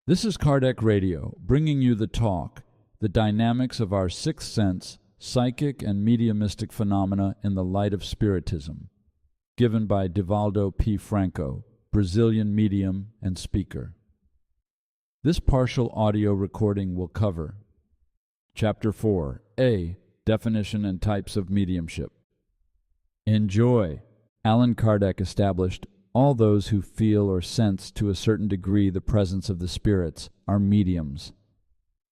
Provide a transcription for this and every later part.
This is Kardec Radio, bringing you the talk, the dynamics of our sixth sense, psychic and mediumistic phenomena in the light of Spiritism, given by Divaldo P. Franco, Brazilian medium and speaker. This partial audio recording will cover Chapter 4, A, Definition and Types of Mediumship. Enjoy. Allan Kardec established all those who feel or sense to a certain degree the presence of the spirits are mediums.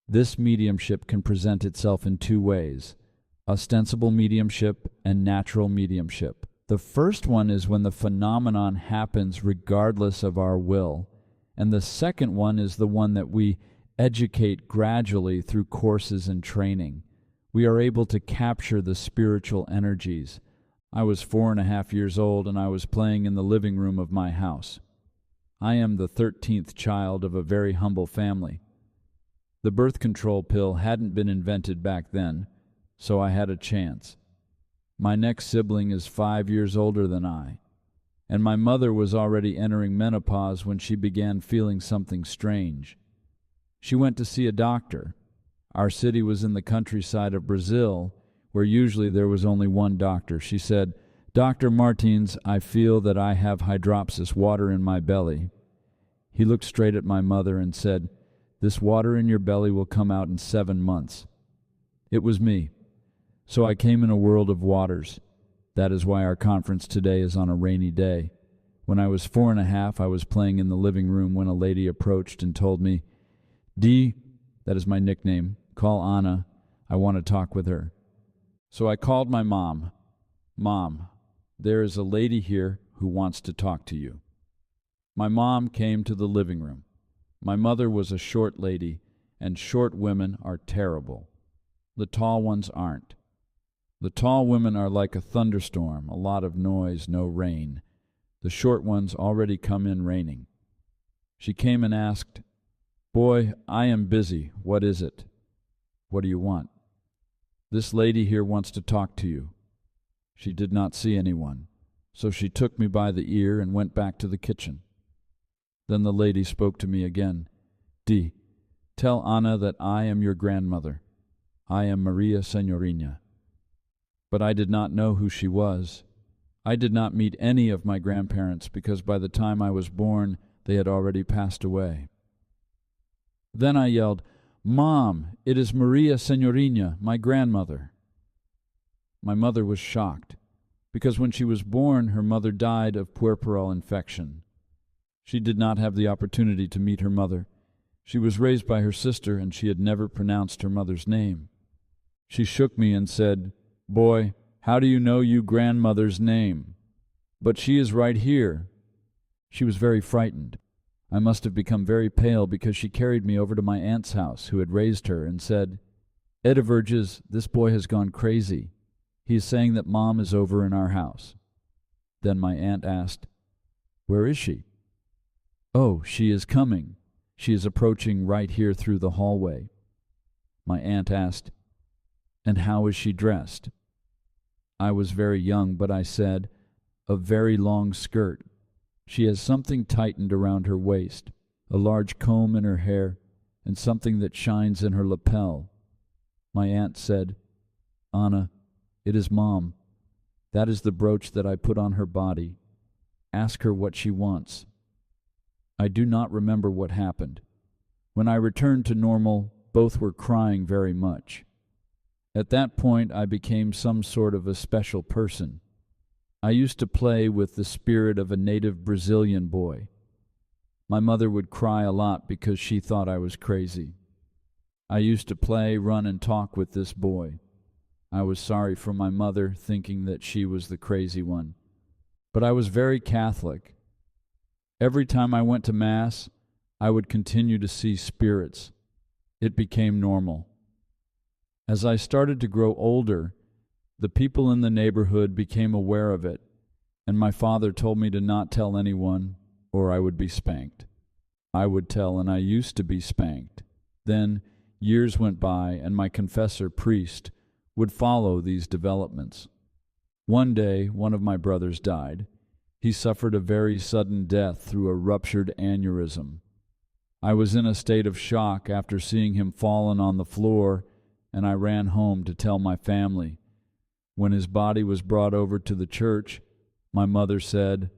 This mediumship can present itself in two ways: ostensible mediumship and natural mediumship. The first one is when the phenomenon happens regardless of our will, and the second one is the one that we educate gradually through courses and training. We are able to capture the spiritual energies. I was 4.5 years old, and I was playing in the living room of my house. I am the 13th child of a very humble family. The birth control pill hadn't been invented back then, so I had a chance. My next sibling is 5 years older than I, and my mother was already entering menopause when she began feeling something strange. She went to see a doctor. Our city was in the countryside of Brazil, where usually there was only one doctor. She said, "Dr. Martins, I feel that I have hydropsis, water in my belly." He looked straight at my mother and said, "This water in your belly will come out in 7 months." It was me. So I came in a world of waters. That is why our conference today is on a rainy day. When I was 4.5, I was playing in the living room when a lady approached and told me, "Dee," that is my nickname, "call Anna. I want to talk with her." So I called my mom. "Mom, there is a lady here who wants to talk to you." My mom came to the living room. My mother was a short lady, and short women are terrible. The tall ones aren't. The tall women are like a thunderstorm, a lot of noise, no rain. The short ones already come in raining. She came and asked, "Boy, I am busy. What is it?" "What do you want?" "This lady here wants to talk to you." She did not see anyone, so she took me by the ear and went back to the kitchen. Then the lady spoke to me again. "Dee, tell Anna that I am your grandmother. I am Maria Signorina." But I did not know who she was. I did not meet any of my grandparents because by the time I was born, they had already passed away. Then I yelled, "Mom, it is Maria Signorina, my grandmother." My mother was shocked, because when she was born, her mother died of puerperal infection. She did not have the opportunity to meet her mother. She was raised by her sister, and she had never pronounced her mother's name. She shook me and said, "Boy, how do you know you grandmother's name?" "But she is right here." She was very frightened. I must have become very pale because she carried me over to my aunt's house, who had raised her, and said, "Edverges, this boy has gone crazy. He is saying that Mom is over in our house." Then my aunt asked, "Where is she?" "Oh, she is coming. She is approaching right here through the hallway." My aunt asked, "And how is she dressed?" I was very young, but I said, "A very long skirt. She has something tightened around her waist, a large comb in her hair, and something that shines in her lapel." My aunt said, "Anna, it is Mom. That is the brooch that I put on her body. Ask her what she wants." I do not remember what happened. When I returned to normal, both were crying very much. At that point, I became some sort of a special person. I used to play with the spirit of a native Brazilian boy. My mother would cry a lot because she thought I was crazy. I used to play, run, and talk with this boy. I was sorry for my mother, thinking that she was the crazy one. But I was very Catholic. Every time I went to Mass, I would continue to see spirits. It became normal. As I started to grow older, the people in the neighborhood became aware of it, and my father told me to not tell anyone, or I would be spanked. I would tell, and I used to be spanked. Then years went by, and my confessor priest would follow these developments. One day, one of my brothers died. He suffered a very sudden death through a ruptured aneurysm. I was in a state of shock after seeing him fallen on the floor, and I ran home to tell my family. When his body was brought over to the church, my mother said,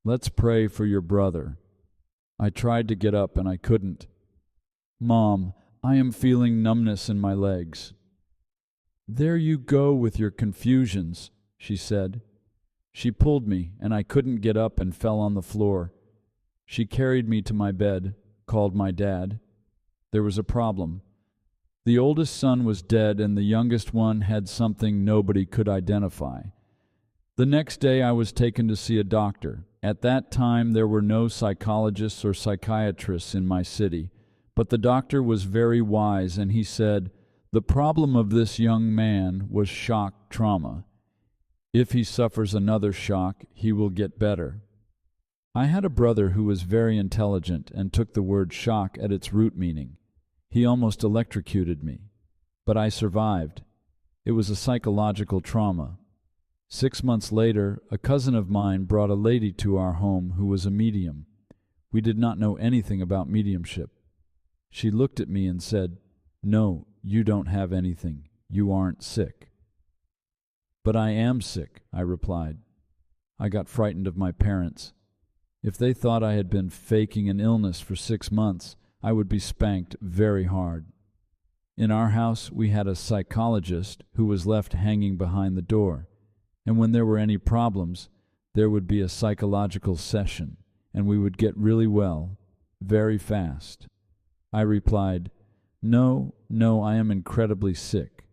"Let's pray for your brother." I tried to get up and I couldn't. "Mom, I am feeling numbness in my legs." "There you go with your confusions," she said. She pulled me, and I couldn't get up and fell on the floor. She carried me to my bed, called my dad. There was a problem. The oldest son was dead, and the youngest one had something nobody could identify. The next day I was taken to see a doctor. At that time there were no psychologists or psychiatrists in my city, but the doctor was very wise, and he said, "The problem of this young man was shock trauma. If he suffers another shock, he will get better." I had a brother who was very intelligent and took the word shock at its root meaning. He almost electrocuted me, but I survived. It was a psychological trauma. 6 months later, a cousin of mine brought a lady to our home who was a medium. We did not know anything about mediumship. She looked at me and said, "No, you don't have anything. You aren't sick." "But I am sick," I replied. I got frightened of my parents. If they thought I had been faking an illness for 6 months, I would be spanked very hard. In our house, we had a psychologist who was left hanging behind the door, and when there were any problems, there would be a psychological session, and we would get really well, very fast. I replied, No, I am incredibly sick."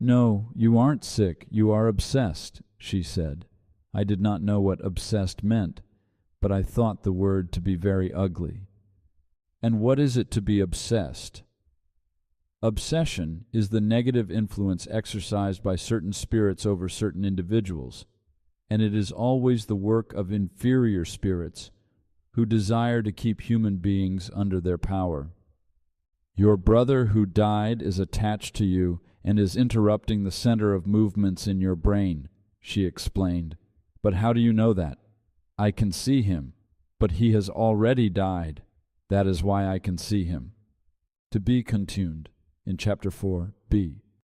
"No, you aren't sick, you are obsessed," she said. I did not know what obsessed meant, but I thought the word to be very ugly. And what is it to be obsessed? Obsession is the negative influence exercised by certain spirits over certain individuals, and it is always the work of inferior spirits who desire to keep human beings under their power. Your brother who died is attached to you and is interrupting the center of movements in your brain, she explained. "But how do you know that?" "I can see him, but he has already died. That is why I can see him." To be continued in Chapter 4b.